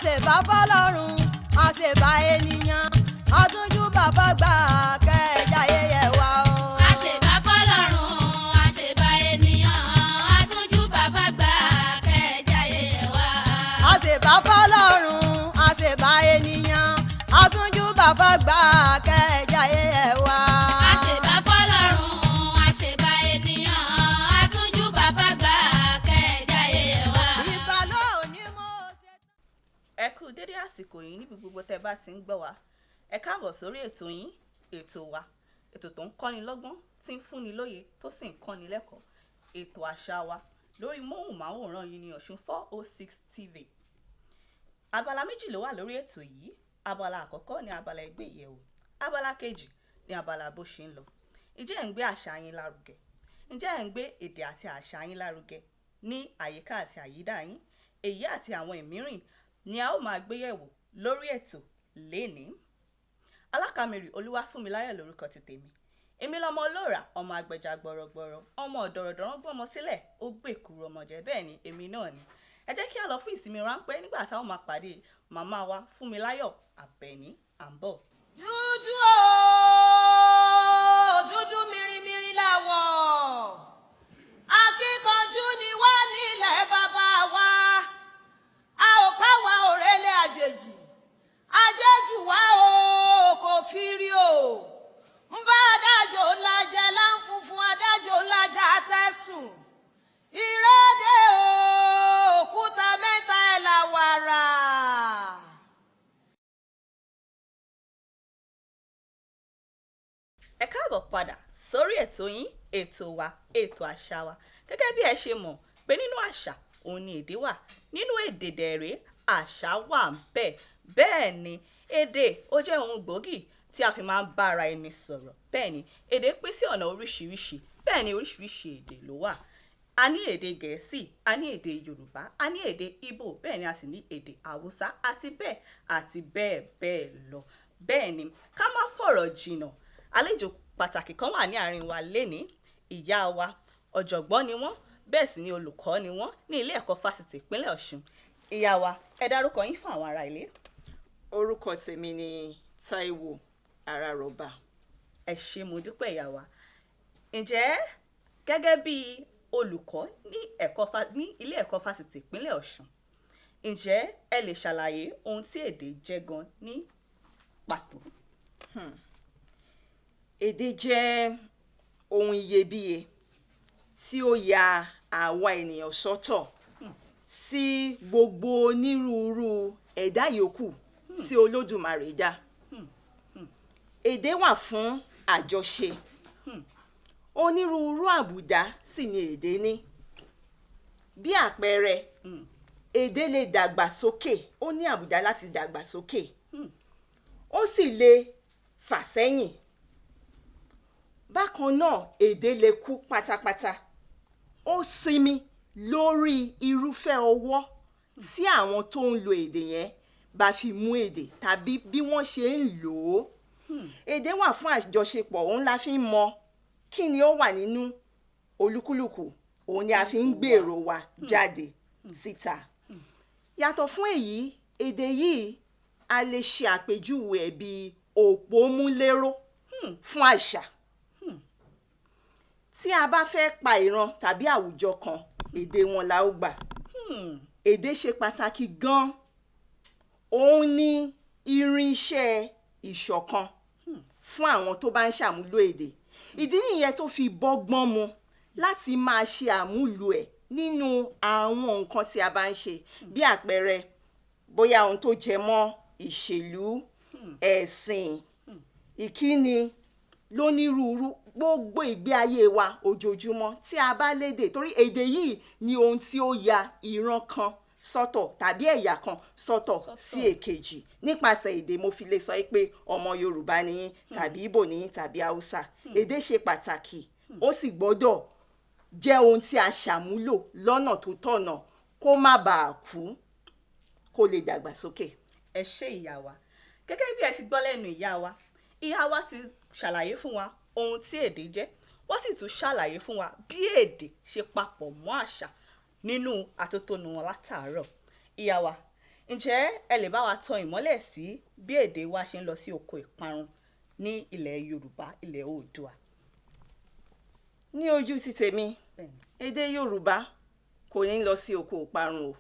àṣebà fọ́lọ́run àṣebà ènìyàn àtúnjú bàbá gbà kẹjà yẹyẹ wa o. àṣebà fọ́lọ́run àṣebà ènìyàn àtúnjú bàbá gbà kẹjà yẹyẹ wa. àṣebà fọ́lọ́run àṣebà ènìyàn àtúnjú bàbá gbà kẹjà yẹyẹ wa. àṣebà fọ́lọ́run àṣebà ènìyàn àtúnjú bàbá gbà kẹjà yẹyẹ wa. ìbálò ni mo ṣe. ẹ kú dédé àsìkò yìí níbi gbogbo tẹ́ bá ti ń gbọ́ wa. ẹ káàbọ̀ sórí ètò yín, ètò wa, ètò tó ń kọ́ni lọ́gbọ́n, tí ń fúnni lóye, tó sì ń kọ́ni lẹ́kọ̀ọ́. ètò àṣà wa lórí móhùnmáwòrán yìí ní Ọ̀ṣun 406 TV. abala méjì ló wà lórí ètò yìí. abala àkọ́kọ́ ni abala ẹgbẹ́ ìyẹ̀wò, abala kejì ni abala bó ṣe ń lọ. ǹjẹ́ ẹ̀ ń gbé àṣà yín lárugẹ? ǹjẹ́ ẹ̀ ń gbé èdè àti àṣà yín lárugẹ ní àyíká àti àyídà yín? èyí àti àwọn ìmírìn ni a ó máa gbé yẹ̀wò lórí ètò lénìí. alákàmìrì Olúwafúnmiláyọ̀ lórúkọ ti tèmi. èmi lọmọ olóòrà, ọmọ agbẹja gbọrọgbọrọ, ọmọ ọ̀dọ̀rọ̀dọ̀rọ̀ gbọ́mọ sílẹ̀ ó gbèkúrú ọmọ jẹ. bẹ́ẹ̀ ni èmi náà ni. ẹ jẹ́ kí a lọ fún ìsinmi ráńpẹ́ nígbà táwọn máa pàdé màmá wa Fúnmiláyọ̀ Àbẹ̀ní. à ń bọ̀. dúdú o dúdú mirimiri láwọ̀ akíkanjú ni wá nílẹ̀ bàbá wa a ò káwa òrèlè àjèjì àjèjù wa o kò fi rí o ń bá adájọ́ ńlá jẹ láǹfunfun adájọ́ ńlá jà tẹ̀sùn ìrẹ́dẹ̀ o òkúta mẹ́ta ẹ̀ làwàrà. ẹ káàbọ̀ padà sórí ètò yín, ètò wa, ètò àṣà wa. gẹ́gẹ́ bí ẹ ṣe mọ̀ pé nínú àṣà òun ni èdè wà, nínú èdè dẹ̀rẹ́ àṣà wà ń bẹ̀. bẹ́ẹ̀ ni èdè ó jẹ́ ohun gbòógì tí a fi máa ń bára ẹni sọ̀rọ̀. bẹ́ẹ̀ ni èdè pín sí ọ̀nà oríṣiríṣi. bẹ́ẹ̀ ni oríṣiríṣi èdè ló wà. a ní èdè Gẹ̀ẹ́sì, a ní èdè Yorùbá, a ní èdè Ìgbò, bẹ́ẹ̀ ni a sì ní èdè Haúsá àti bẹ́ẹ̀ bẹ́ẹ̀ lọ. bẹ́ẹ̀ ni ká má fọ̀rọ̀ jìnnà, àlejò pàtàkì kan wà ní àárín wa lénìí. ìyá wa ọ̀jọ̀gbọ́n ni wọ́n, bẹ́ẹ̀ sì ni olùkọ́ ni wọ́n ní ilé ẹ̀kọ́ fásitì ìpínlẹ̀ Ọ̀ṣun. ìyá wa, ẹ dárúkọ yín fún àwọn ará ilé. Orúkọ tèmi ni Táíwò Arárọ̀bà. ẹ ṣé mo dúpẹ́ ìyá wa. ǹjẹ́ gẹ́gẹ́ bí olùkọ́ ní ilé ẹ̀kọ́ fásitì ìpínlẹ̀ Ọ̀ṣun, ǹjẹ́ ẹ lè ṣàlàyé ohun tí èdè jẹ́ gan ní pàtó? Èdè jẹ́ ohun iyebíye tí ó ya àwa ènìyàn sọ́tọ̀ sí gbogbo onírúurú ẹ̀dá yòókù tí Olódùmarè dá. Èdè wà fún àjọṣe. Onírúurú àbùdá sì ni èdè ní. Bí àpẹẹrẹ, èdè lè dàgbà sókè, ó ní àbùdá láti dàgbà sókè. ó sì lè fà sẹ́yìn. Bákan náà, èdè lè kú pátápátá. Ó sinmi lórí irúfẹ́ ọwọ́ tí àwọn tó ń lo èdè yẹn bá fi mú èdè tàbí bí wọ́n ṣe ń lò ó. Èdè wà fún àjọṣepọ̀, òun la fi ń mọ kí ni ó wà nínú olúkúlùkù, òun ni a fi ń gbèrò wa jáde síta. Yàtọ̀ fún èyí, èdè yìí a lè ṣe àpèjúwe ẹ̀ bí òpómúléró fún àṣà. Tí a bá fẹ́ pa ìran tàbí àwùjọ kan, èdè wọn la ó gbà. Èdè ṣe pàtàkì gan-an. Òun ni irinṣẹ́ ìṣọ̀kan fún àwọn tó bá ń ṣàmúlò èdè. Ìdí nìyẹn tó fi bọ́gbọ́n mu láti máa ṣe àmúlò ẹ̀ nínú àwọn nǹkan tí a bá ń ṣe. Bí àpẹẹrẹ, bóyá ohun tó jẹ mọ́ ìṣèlú, ẹ̀sìn, ìkíni, lónírúurú, gbogbo ìgbé ayé wa ojoojúmọ́ tí a bá lédè, torí èdè yìí ni ohun tí ó ya ìran kan sọ́tọ̀ tàbí ẹ̀yà kan sọ́tọ̀ sí èkejì. Nípasẹ̀ èdè mo fi lè sọ pé ọmọ Yorùbá ni yín tàbí Ìgbò ni yín tàbí Haúsá. Èdè ṣe pàtàkì, ó sì gbọ́dọ̀ jẹ́ ohun tí a ṣàmúlò lọ́nà tó tọ̀nà kó má bàa kú, kó lè dàgbà sókè. ẹ ṣé ìyá wa. Gẹ́gẹ́ bí ẹ ti gbọ́ lẹ́nu ìyá wa ti ṣàlàyé fún wa ohun tí èdè jẹ́. Wọ́n sì tún ṣàlàyé fún wa bí èdè ṣe papọ̀ mọ́ àṣà nínú atótónu wọn látàárọ̀. Ìyá wa, ǹjẹ́ ẹ lè bá wa tan ìmọ́lẹ̀ sí bí èdè wa ṣe ń lọ sí oko ìparun ní ilẹ̀ Yorùbá, ilẹ̀ Oòduà? ní ojú ti tèmi èdè Yorùbá kò ní lọ sí oko ìparun o.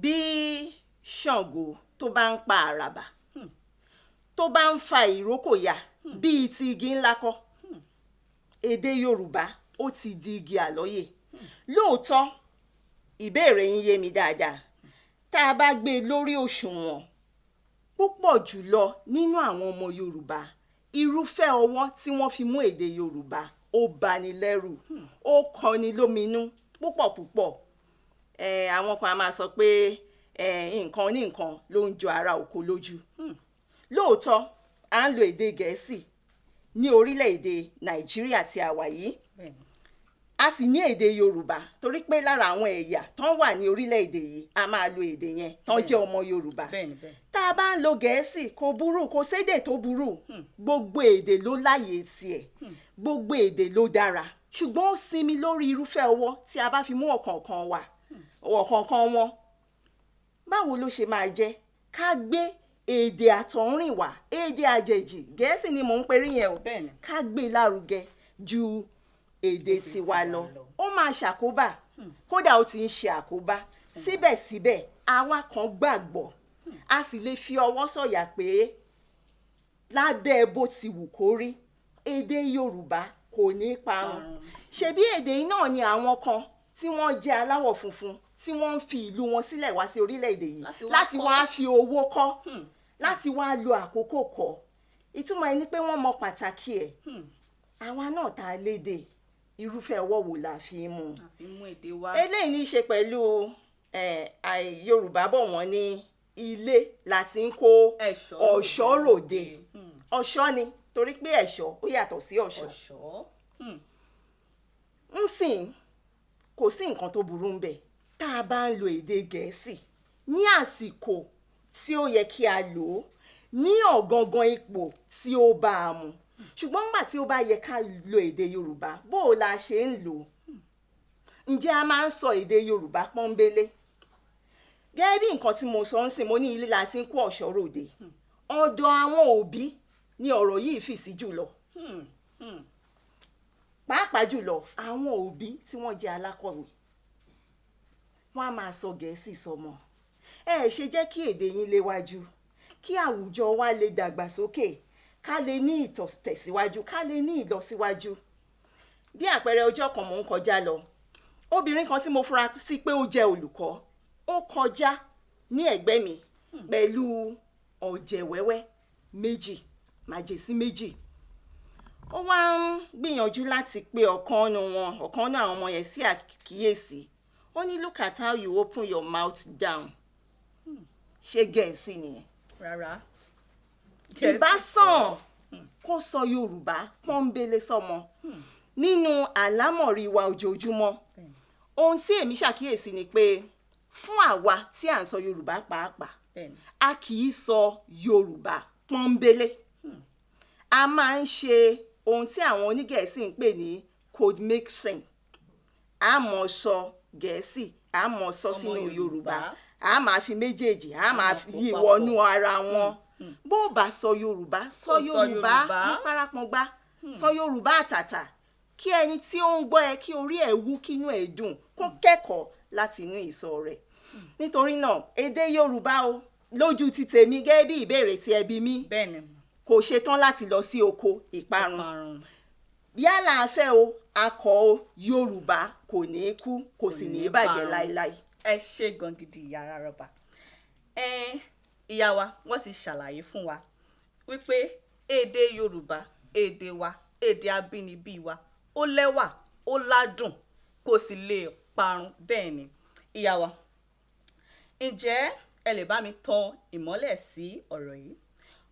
bí Ṣàngó tó bá ń pa àràbà tó bá ń fa ìrókò ya bíi ti igi ńlá kọ́, èdè Yorùbá ó ti di igi àlọ́yè. lóòótọ́ ìbéèrè yín yé mi dáadáa. tá a bá gbé e lórí òṣùwọ̀n, púpọ̀ jùlọ nínú àwọn ọmọ Yorùbá, irúfẹ́ ọwọ́ tí wọ́n fi mú èdè Yorùbá ó bani lẹ́rù, ó kọni lóminú púpọ̀ púpọ̀. àwọn kan a máa sọ pé nǹkan ní nǹkan ló ń jọ ara oko lójú. lóòótọ́ à ń lo èdè Gẹ̀ẹ́sì ní orílẹ̀-èdè Nàìjíríà tí a wà yìí, a sì ní èdè Yorùbá torí pé lára àwọn ẹ̀yà tán wà ní orílẹ̀-èdè yìí a máa lo èdè yẹn tán jẹ́ ọmọ Yorùbá. tá a bá ń lo Gẹ̀ẹ́sì kò burú, kò sédè tó burú. gbogbo èdè ló láyè tiẹ̀, gbogbo èdè ló dára, ṣùgbọ́n ó sinmi lórí irúfẹ́ ọwọ́ tí a bá fi mú ọ̀kọ̀ọ̀kan wọn. báwo ló ṣe máa jẹ́ ká gbé èdè àtọ̀húnrìnwá, èdè àjèjì, Gẹ̀ẹ́sì ni mò ń perí yẹn o, ká gbé lárugẹ ju èdè tiwa lọ? ó máa ṣàkóbá, kódà ó ti ń ṣe àkóbá. síbẹ̀síbẹ̀ àwa kan gbàgbọ́, a sì lè fi ọwọ́ sọ̀yà pé lábẹ́ bó ti wù kó rí, èdè Yorùbá kò ní parun. ṣebí èdè yìí náà ni àwọn kan tí wọ́n jẹ́ aláwọ̀ funfun tí wọ́n ń fi ìlú wọn sílẹ̀ wá sí orílẹ̀-èdè yìí láti wá fi owó kọ́, láti wá lo àkókò kọ́. ìtumọ̀ ẹni pé wọ́n mọ pàtàkì ẹ̀. àwa náà tá a lédè, irúfẹ́ ọwọ́ wo la fi mú? eléyìí ní í ṣe pẹ̀lú Yorùbá bọ̀ wọ́n ní ilé la ti ń kó ọ̀ṣọ́ ròde. ọ̀ṣọ́ ni, torí pé ẹ̀ṣọ́ ó yàtọ̀ sí ọ̀ṣọ́. nsìn kò sí nǹkan tó burú ń bẹ̀ tá a bá ń lo èdè Gẹ̀ẹ́sì ní àsìkò tí ó yẹ kí a lò ó, ní ọ̀gangan ipò tí ó bá a mu. ṣùgbọ́n nígbà tí ó bá yẹ ká lo èdè Yorùbá, bó o la ṣe ń lò ó? ǹjẹ́ a máa ń sọ èdè Yorùbá pọ́nbélé? gẹ́gẹ́ bí nǹkan tí mo sọ ń sìn, mo ní ilé la ti ń kó ọ̀ṣọ́ ròde. ọ̀dọ̀ àwọn òbí ni ọ̀rọ̀ yìí fì sí jùlọ. pàápàá jùlọ àwọn òbí tí wọ́n jẹ́ alákọ̀wé, wọ́n á máa sọ Gẹ̀ẹ́sì sọmọ. ṣe jẹ́ kí èdè yín léwájú, kí àwùjọ wa lè dàgbàsókè, ká lè ní ìtẹ̀síwájú, ká lè ní ìlọsíwájú. bí àpẹẹrẹ, ọjọ́ kan mò ń kọjá lọ, obìnrin kan tí mo fura sí pé ó jẹ́ olùkọ́, ó kọjá ní ẹ̀gbẹ́ mi pẹ̀lú ọ̀jẹ̀ wẹ́wẹ́ méjì, màjèsí méjì. ó wá ń gbìyànjú láti pe ọ̀kan náà àwọn ọmọ yẹn sí àkíyèsí. ó ní, look at how you open your mouth down. ṣé Gẹ̀ẹ́sì nìyẹn? rárá. ìbá sàn kó sọ Yorùbá pọ́nbélé sọmọ nínú àlámọ̀rí wa ojoojúmọ́. ohun tí èmi ṣàkíyèsí ni pé fún àwa tí à ń sọ Yorùbá pàápàá, a kì í sọ Yorùbá pọ́nbélé. a máa ń ṣe ohun tí àwọn onígẹ̀ẹ́sì ń pè ní code mixing. a mọ̀ sọ Gẹ̀ẹ́sì, a mọ̀ sọ sínú Yorùbá, a máa fi méjèèjì, a máa fi yí wọnú ara wọn. bó o bá sọ Yorùbá, sọ Yorùbá ní parapọ̀ngbá, sọ Yorùbá àtàtà, kí ẹni tí ó ń gbọ́ ẹ kí orí ẹ̀ wú, kínú ẹ̀ dùn, kó kẹ́kọ̀ọ́ láti inú ìsọ rẹ̀. nítorí náà èdè Yorùbá o, lójú ti tèmi gẹ́gẹ́ bí ìbéèrè tí ẹ bi mí, kò ṣetán láti lọ sí oko ìparun. yálà a fẹ́ o, akọ o, Yorùbá kò ní kú, kò sì ní bàjẹ́ láéláé. ẹ ṣé gan gidi ìyá Arárọ̀bà. ìyá wa wọ́n ti ṣàlàyé fún wa wípé èdè Yorùbá, èdè wa, èdè abínibí wa, ó lẹ́wà, ó ládùn, kò sì lè parun. bẹ́ẹ̀ ni ìyá wa, ǹjẹ́ ẹ lè bá mi tan ìmọ́lẹ̀ sí ọ̀rọ̀ yìí?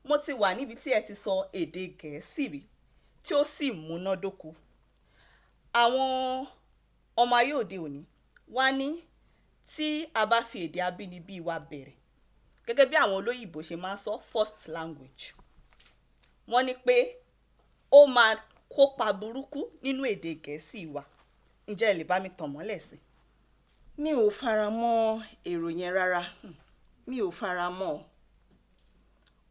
mo ti wà níbi tí ẹ ti sọ èdè Gẹ̀ẹ́sì rí tí ó sì múnádóko. àwọn ọmọ ayé òde òní wá ní tí a bá fi èdè abínibí wa bẹ̀rẹ̀, gẹ́gẹ́ bí àwọn olóyìnbó ṣe máa ń sọ first language, wọ́n ní pé ó máa kópa burúkú nínú èdè Gẹ̀ẹ́sì wa. ǹjẹ́ ẹ lè bá mi tàn mọ́lẹ̀ sí? mi ò fara mọ́ èrò yẹn rárá. Mi ò fara mọ́.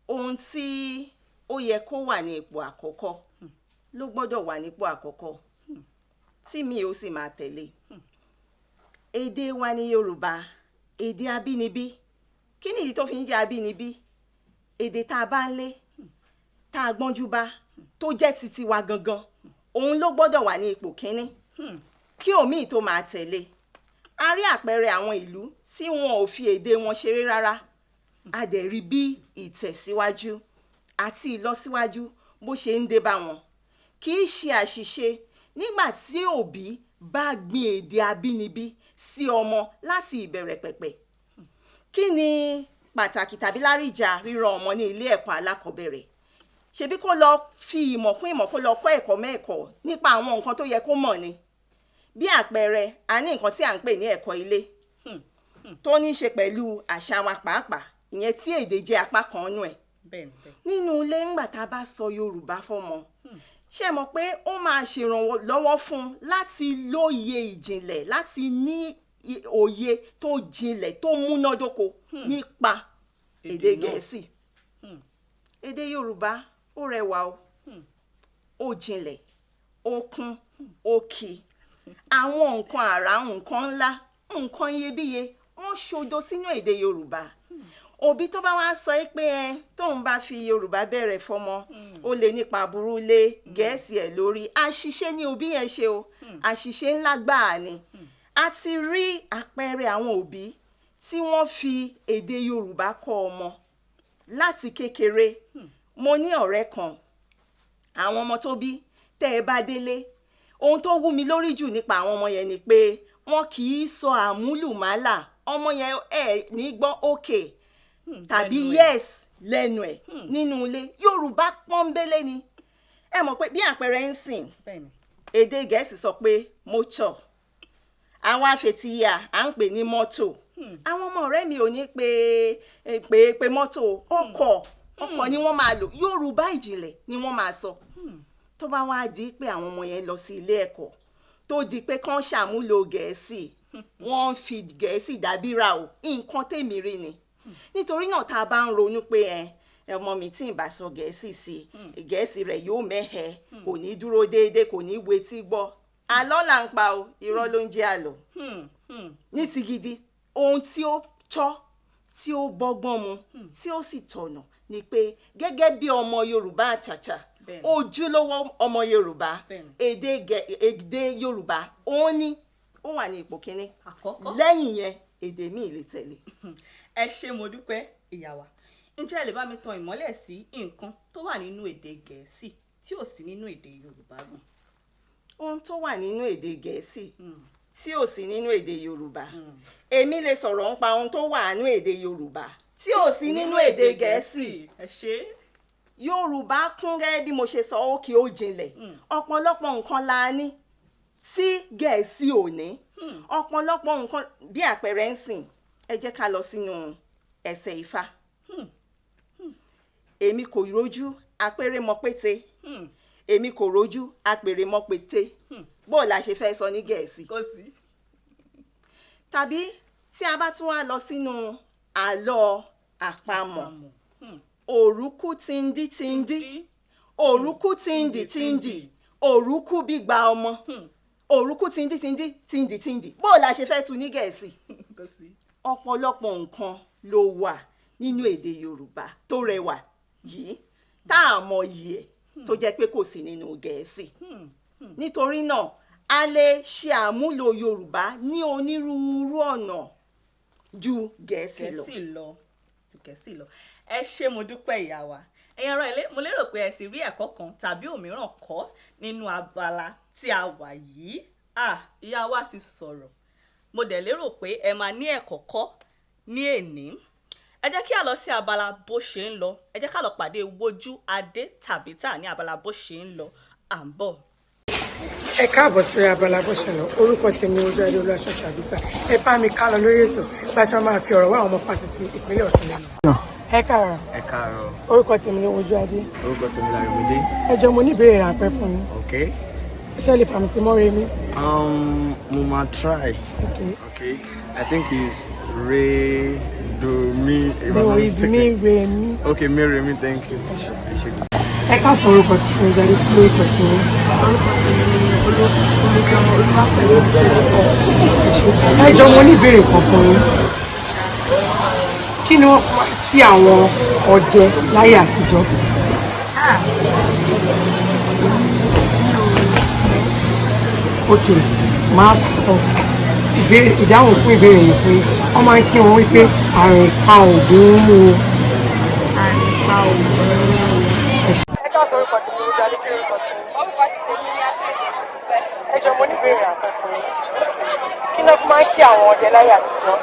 Ohun tí ó yẹ kó wà ní ipò àkọ́kọ́ ló gbọ́dọ̀ wà nípò àkọ́kọ́ tí mi ò sì máa tẹ̀lé. Èdè wa ní Yorùbá, èdè abínibí. Kí ni ìdí tó fi ń jẹ́ abínibí? Èdè tá a bá ń lé, tá a gbọ́njú bá, tó jẹ́ titi wa gangan, òun ló gbọ́dọ̀ wà ní ipò kíní kí òmíì tó máa tẹ̀lé. A rí àpẹẹrẹ àwọn ìlú tí wọn ò fi èdè wọn ṣeré rárá. A dẹ̀ rí bí ìtẹ̀síwájú àti ìlọsíwájú bó ṣe ń dé bá wọn. Kì í ṣe àṣìṣe nígbà tí òbí bá gbin èdè abínibí sí ọmọ láti ìbẹ̀rẹ̀ pẹ̀pẹ̀. Kí ni pàtàkì tàbí láríjà ríran ọmọ ní ilé ẹ̀kọ́ alákọ̀ọ́bẹ̀rẹ̀? Ṣebí kó lọ fi ìmọ̀ kún ìmọ̀, kó lọ kọ́ ẹ̀kọ́ mẹ́ẹ̀kọ́ nípa àwọn nǹkan tó yẹ kó mọ̀ ni. Bí àpẹẹrẹ, a ní nǹkan tí à ń pè ní ẹ̀kọ́ ilé tó ní í ṣe pẹ̀lú àṣà wa pàápàá, ìyẹn tí èdè jẹ́ apá kan nú ẹ̀. Nínú ilé ńgbà tá a bá sọ Yorùbá fọ́mọ, ṣé mọ̀ pé ó máa ṣèrànlọ́wọ́ fún un láti lóye ìjìnlẹ̀, láti ní òye tó jinlẹ̀ tó múnádóko nípa èdè Gẹ̀ẹ́sì. Èdè Yorùbá ó rẹwà o, ó jinlẹ̀, ó kún, ó kì. Àwọn nǹkan àrà, nǹkan ńlá, nǹkan iyebíye wọ́n ṣodo sínú èdè Yorùbá. Òbí tó bá wá sọ pé tóun bá fi Yorùbá bẹ̀rẹ̀ fọ́mọ, ó lè nípa burú lé Gẹ̀ẹ́sì ẹ̀ lórí. Àṣìṣe ni òbí yẹn ṣe o, àṣìṣe ńlá gbáà ni. A ti rí àpẹẹrẹ àwọn òbí tí wọ́n fi èdè Yorùbá kọ́ ọmọ láti kékeré. Mo ní ọ̀rẹ́ kan, àwọn ọmọ tó bí, tẹ́ ẹ bá délé, ohun tó wú mi lórí jù nípa àwọn ọmọ yẹn ni pé wọ́n kì í sọ àmúlùmálà. Ọmọ yẹn ní gbọ́ okay tàbí yes lẹ́nu ẹ̀ nínú ilé. Yorùbá pọ́nbélé ni. Ẹ mọ̀ pé bí àpẹẹrẹ ń sìn, èdè Gẹ̀ẹ́sì sọ pé motor, àwọn afetiya à ń pè ní mọ́tò. Àwọn ọmọ ọ̀rẹ́ mi ò ní pé mọ́tò, ọkọ̀ ni wọ́n máa lò. Yorùbá ìjìnlẹ̀ ni wọ́n máa sọ. Tó bá wá di pé àwọn ọmọ yẹn lọ sí ilé ẹ̀kọ́, tó di pé kán ṣàmúlò Gẹ̀ẹ́sì, wọ́n ń fi Gẹ̀ẹ́sì dábìrà o. Nǹkan tèmi rí ni. Nítorí náà tá a bá ń ronú pé ọmọ mi tí ì bá sọ Gẹ̀ẹ́sì sí, Gẹ̀ẹ́sì rẹ̀ yóò mẹ́hẹ, kò ní dúró déédéé, kò ní wetí gbọ́. Àlọ́ là ń pa o, irọ́ ló ń jẹ́ àlọ́. Ní ti gidi, ohun tí ó tọ́, tí ó bọ́gbọ́n mu, tí ó sì tọ̀nà ni pé gẹ́gẹ́ bí ọmọ Yorùbá àtàtà, ojúlówó ọmọ Yorùbá, èdè Yorùbá ó wà ní ipò kíní. Lẹ́yìn yẹn, èdè míì lè tẹ̀lé. Ẹ ṣé mo dúpẹ́ ìyá wa. Ǹjẹ́ ẹ lè bá mi tan ìmọ́lẹ̀ sí nǹkan tó wà nínú èdè Gẹ̀ẹ́sì tí ò sí nínú èdè Yorùbá gùn? Ohun tó wà nínú èdè Gẹ̀ẹ́sì tí ò sí nínú èdè Yorùbá. Èmi lè sọ̀rọ̀ nípa ohun tó wà nínú èdè Yorùbá tí ò sí nínú èdè Gẹ̀ẹ́sì. Ẹ ṣé. Yorùbá kún gẹ́gẹ́ bí mo ṣe sọ, ó kì ó jinlẹ̀. Ọ̀pọ̀lọpọ̀ nǹkan la ní tí Gẹ̀ẹ́sì ò ní. Ọ̀pọ̀lọpọ̀ nǹkan bí àpẹẹrẹ ń sìn, ẹ jẹ́ ká lọ sínú ẹsẹ̀ Ifá. Èmi kò rójú, apẹ̀rẹ̀ mọ pété. Èmi kò rójú, apẹ̀rẹ̀ mọ pété. Bó la ṣe fẹ́ sọ ní Gẹ̀ẹ́sì? Kò sí. Tàbí tí a bá tún wá lọ sínú àlọ́ àpamọ̀. Òrúkú tindi tindi, òrúkú tindi tindi, òrúkú bí gba ọmọ. Òrúkú tindi tindi tindi tindi. Bó la ṣe fẹ́ tu ní Gẹ̀ẹ́sì? Kò sí. Ọ̀pọ̀lọpọ̀ nǹkan ló wà nínú èdè Yorùbá tó rẹwà yìí tá a mọ iyì ẹ̀ tó jẹ́ pé kò sí nínú Gẹ̀ẹ́sì. Nítorí náà, a lè ṣe àmúlò Yorùbá ní onírúurú ọ̀nà ju Gẹ̀ẹ́sì lọ. Gẹ̀ẹ́sì lọ. Ẹ ṣé mo dúpẹ́ ìyá wa. Ẹ̀yin ará ilé, mo lérò pé ẹ sì rí ẹ̀kọ́ kan tàbí òmíràn kọ́ nínú abala tí a wà yìí. Ìyá wa ti sọ̀rọ̀. Mo dẹ̀ lérò pé ẹ máa ní ẹ̀kọ́ kọ́ ní èní. Ẹ jẹ́ kí a lọ sí abala bó ṣe ń lọ. Ẹ jẹ́ ká lọ pàdé Wojú Adé tàbí tà ní abala bó ṣe ń lọ. À ń bọ̀. Ẹ káàbọ̀ sí abala bó ṣe ń lọ. Orúkọ tèmi Wojú Adé Olúwaṣọ Tàbítà. Ẹ bá mi ká lọ lórí ètò bá ṣe máa fi ọ̀rọ̀ wá àwọn ọmọ fásitì ìpínlẹ̀ Ọ̀ṣun lẹ́nu. Ẹ káàárọ̀. Ẹ káàárọ̀. Orúkọ tèmi ni Wojú Adé. Orúkọ tèmi Lárímídé. Ẹ jọ̀ọ́ mo ní ìbéèrè ráńpẹ́ fún yín. Okay. Especially from Simoremi. Mama try. Okay. Okay. I think it's Ray Do Me. No, it's me, Remi. Okay, me Remi, thank you. Ẹ ká sọ orúkọ tí mo jáde kí ló ìpẹ̀tù wọn. Orúkọ tèmi ni Olùjọmọ Olúwapẹ̀lú Ẹ jọ̀ọ́ mo ní ìbéèrè kan fún yín. Kí ni wọ́n kí àwọn ọdẹ láyé àtijọ́? Ok, máa sọ ìdáhùn fún ìbéèrè yìí pé wọ́n máa ń kí wọn wípé àrùn ìpa ògùn ń mú o. àìpa ògùn Ẹ ká sọ orúkọ tí mo jáde kí orúkọ tí mo. Ẹ jọ̀ọ́ mo ní ìbéèrè àkọ́kọ́ yìí. Kí ni wọ́n máa ń kí àwọn ọdẹ láyé àtijọ́?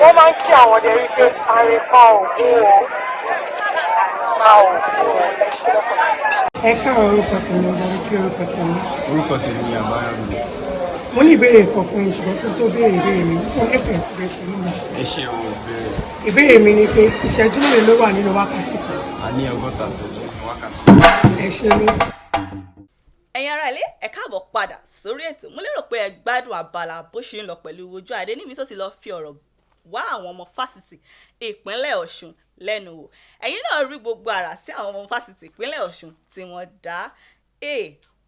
Wọ́n máa ń kí àwọn ọdẹ wípé àrùn ìpa ògùn o. Ẹ káàárọ̀ orúkọ tí mo jáde kí orúkọ tí mo. Orúkọ tèmi ni Àbáyọ̀mí. Mo ní ìbéèrè kan fún yín ṣùgbọ́n kí n tó béèrè ìbéèrè mi mo nífẹ̀ẹ́ sí bẹ́ẹ̀ ṣe nínú. Ẹ ṣe ohun ìbéèrè. Ìbéèrè mi ni pé ìṣẹ́jú mélòó ló wà nínú wákàtí kan? A ní 60 ìṣẹ́jú wákàtí. Ẹ ṣe ní. Ẹ̀yin ará ilé ẹ káàbọ̀ padà sórí ètò. Mo lérò pé ẹ gbádùn abala bó ṣe ń lọ pẹ̀lú Ojú Adé níbi tó ti lọ fi ọ̀rọ̀ wá àwọn ọmọ fásitì ìpínlẹ̀ Ọ̀ṣun lẹ́nu wò. Ẹ̀yin náà rí gbogbo àrà sí àwọn ọmọ fásitì ìpínlẹ̀ Ọ̀ṣun tí wọ́n dá.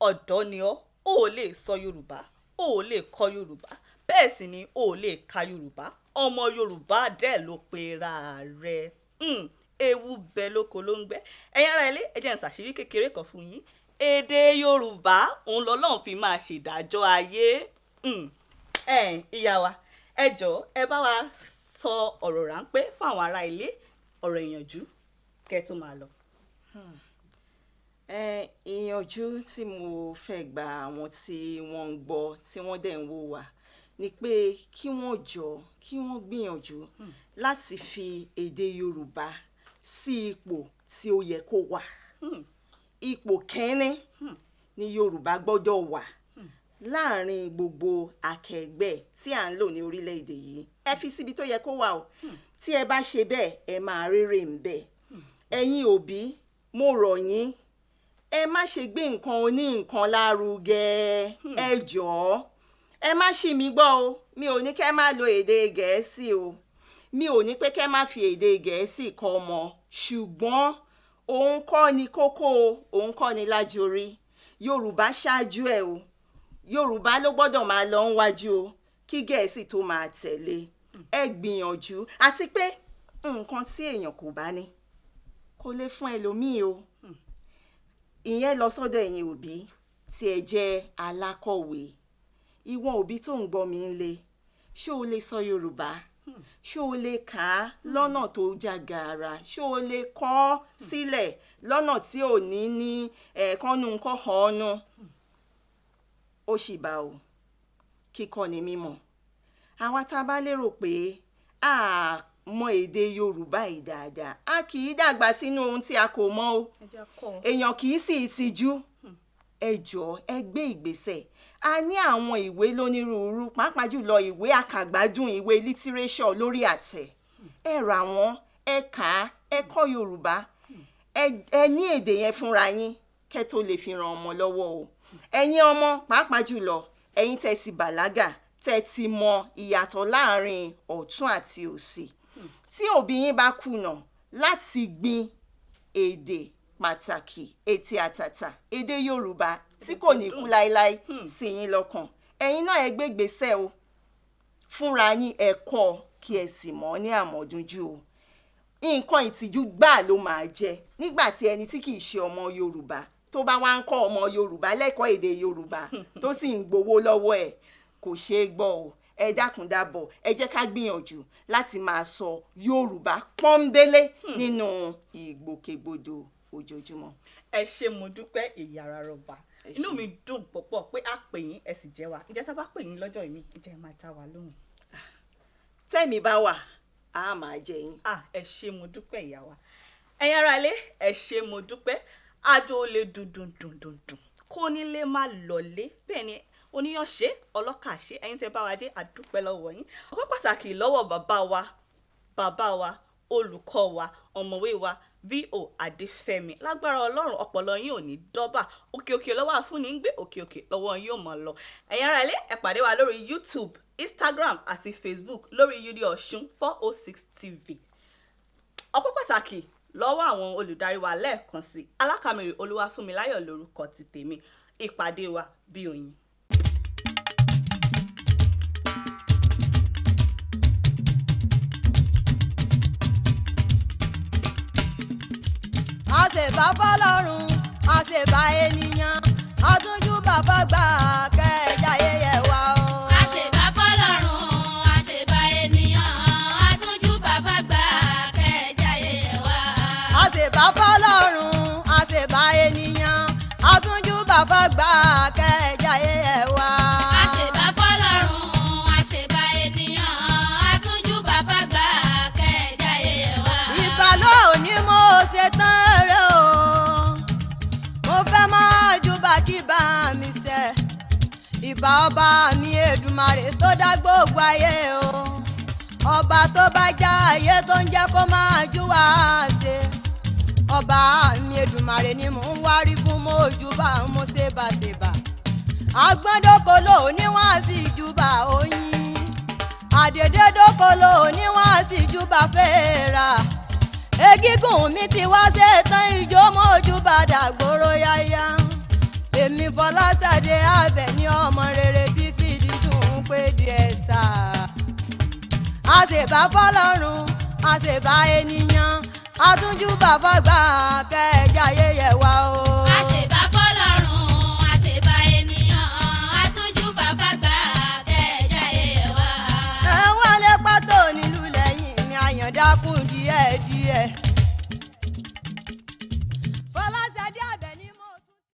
Ọ̀dọ́ ni ọ́, o ò lè sọ Yorùbá, o ò lè kọ Yorùbá, bẹ́ẹ̀ sì ni o ò lè ka Yorùbá. Ọmọ Yorùbá dẹ̀ ló pera rẹ̀. Ewu bẹ lóko ló ń gbẹ́. Ẹ̀yin ará ilé ẹ jẹ́ n ṣàṣírí kékeré kan fún yín. Èdè Yorùbá òun lọ́lọ́run fi máa ṣèdájọ́ ayé. Ìyá wa ẹ jọ̀ọ́ ẹ bá wa sọ ọ̀rọ̀ ráńpẹ́ fún àwọn ará ilé, ọ̀rọ̀ ìyànjú kẹ́ tó máa lọ. Ìyànjú tí mo fẹ́ gba àwọn tí wọ́n ń gbọ́ tí wọ́n dẹ̀ ń wò wá ni pé kí wọ́n jọ kí wọ́n gbìyànjú láti fi èdè Yorùbá sí ipò tí ó yẹ kó wà. Ipò kínní ni Yorùbá gbọ́dọ̀ wà láàrin gbogbo akẹgbẹ́ tí à ń lò ní orílẹ̀-èdè yìí. Ẹ fi síbi tó yẹ kó wà o. Tí ẹ bá ṣe bẹ́ẹ̀ ẹ máa rere ń bẹ̀. Ẹ̀yin òbí mo rọ̀ yín ẹ má ṣe gbé nǹkan oní nǹkan lárugẹ. Ẹ jọ̀ọ́ ẹ má ṣì mí gbọ́ o. Mi ò ní kẹ́ má lo èdè Gẹ̀ẹ́sì o. Mi ò ní pé kẹ́ má fi èdè Gẹ̀ẹ́sì kọ́ ọmọ. Ṣùgbọ́n òun kọ́ ni kókó o, òun kọ́ ni lájorí. Yorùbá ṣáájú ẹ̀ o. Yorùbá ló gbọ́dọ̀ máa lọ níwájú o kí Gẹ̀ẹ́sì tó máa tẹ̀lé. Ẹ gbìyànjú àti pé nǹkan tí èèyàn kò bá ní kò lè fún ẹlòmíì o. Ìyẹn lọ sọ́dọ̀ ẹ̀yin òbí tí ẹ jẹ́ alákọ̀wé. Ìwọ òbí tó ń gbọ́ mi ń lé, ṣé o lè sọ Yorùbá? Ṣé o lè kà á lọ́nà tó jágara? Ṣé o lè kọ ọ́ sílẹ̀ lọ́nà tí ò ní kọ́nu kọ́ ọ̀nù? Ó sì bá o kíkọ́ ni mímọ̀. Àwa tá a bá lérò pé a mọ èdè Yorùbá yìí dáadáa, a kì í dàgbà sínú ohun tí a kò mọ̀ o. Èèyàn kì í sì tijú. Ẹ jọ̀ọ́ ẹ gbé ìgbésẹ̀. A ní àwọn ìwé lónírúurú pàápàá jùlọ ìwé àkàgbádùn ìwé lítírésọ̀ lórí àtẹ. Ẹ rà wọ́n, ẹ kà á, ẹ kọ́ Yorùbá. Ẹ ní èdè yẹn fúnra yín kẹ́ tó lè fi ran ọmọ lọ́wọ́ o. Ẹ̀yin ọmọ pàápàá jùlọ ẹ̀yin tẹ́ ti bàlágà tẹ́ ti mọ ìyàtọ̀ láàrin ọ̀tún àti òsì. Tí òbí yín bá kùnà láti gbin èdè pàtàkì ètè àtàtà èdè Yorùbá tí kò ní kú láéláé sí yín lọ́kàn, ẹ̀yin náà ẹ gbé ìgbésẹ̀ o fúnra yín ẹ kọ́ kí ẹ sì mọ̀ ní àmọ̀dúnjú o. Nǹkan ìtìjú gbáà ló máa jẹ nígbà tí ẹni tí kìí ṣe ọmọ Yorùbá tó bá wá ń kọ́ ọmọ Yorùbá lẹ́kọ̀ọ́ èdè Yorùbá tó sì ń gbowó lọ́wọ́ ẹ̀ kò ṣeé gbọ́ o. Ẹ dákun dábọ̀ ẹ jẹ́ ká gbìyànjú láti máa sọ Yorùbá pọ́nbélé nínú ìgbòkègbodò ojoojúmọ́. Ẹ ṣé mo dúpẹ́ ìyá ara rọ̀bà. Inú mi dùn púpọ̀ pé a pè yín ẹ sì jẹ́ wa. Ǹjẹ́ tá bá pè yín lọ́jọ́ ìmí ǹjẹ́ ẹ máa ta wa lóhùn? Tẹ́mi bá wà á máa jẹ yín. Ẹ ṣé mo dúpẹ́ ìyá wa. Ẹ̀yin ará ilé ẹ ṣé mo dúpẹ́. Àjò lè dùn kó nílé má lọlé. Bẹ́ẹ̀ ni oníyàn ṣe ọlọ́kà ṣe. Ẹ̀yin tẹ́ bá wa dé àdúpẹ́ lọ́wọ́ yín. Ọpẹ́ pàtàkì lọ́wọ́ bàbá wa bàbá wa olùkọ́ wa ọ̀mọ̀wé wa V.O. Adéfẹ́mi lágbára Ọlọ́run ọpọlọ yín ò ní dọ́bà òkè òkè lọ́wọ́ àfúnni ń gbé òkè òkè lọ́wọ́ yín ò mọ̀ lọ ẹ̀yin ará ilé ẹ pàdé wa lórí YouTube Instagram àti Facebook lórí UD Ọ̀ṣun 406 TV ọpẹ́ pàtàkì lọ́wọ́ àwọn olùdarí wa lẹ́ẹ̀kan sí alákàmìrì Olúwafúnmiláyọ̀ lórúkọ ti tèmi ìpàdé wa bí oyin. àṣebà fọ́lọ́run àṣebà ènìyàn àtúnjú bàbá gbà kẹjà yẹyẹ wa o. àṣebà fọ́lọ́run àṣebà ènìyàn àtúnjú bàbá gbà kẹjà yẹyẹ wa. àṣebà fọ́lọ́run àṣebà ènìyàn àtúnjú bàbá gbà kẹjà yẹyẹ wa. àṣebà fọ́lọ́run àṣebà ènìyàn àtúnjú bàbá gbà kẹjà yẹyẹ wa. ìbálò ni mo ṣe tán rẹ o mo fẹ́ máa júbà kí bá mi ṣe ìbà ọba mi Èdùmàrè tó dá gbogbo ayé o ọba tó bá já ayé tó ń jẹ́ kó máa jú wá ṣe ọba mi Èdùmàrè ni mò ń wárí fún mo júbà mo ṣèbàṣèbà agbọ́ndókòló ni wọ́n á sì júbà oyin àdèdédókòló ni wọ́n á sì júbà fèèrà egígùn mi ti wá ṣetán ijó mójú padà gbòòrò yáyá èmi Fọláṣadé Àbẹ̀ní ọmọ rere tí fìdí dùn pé díẹ̀ sá. àṣebà fọ́lọ́run àṣebà ènìyàn àtúnjú bàbá gbà kẹjà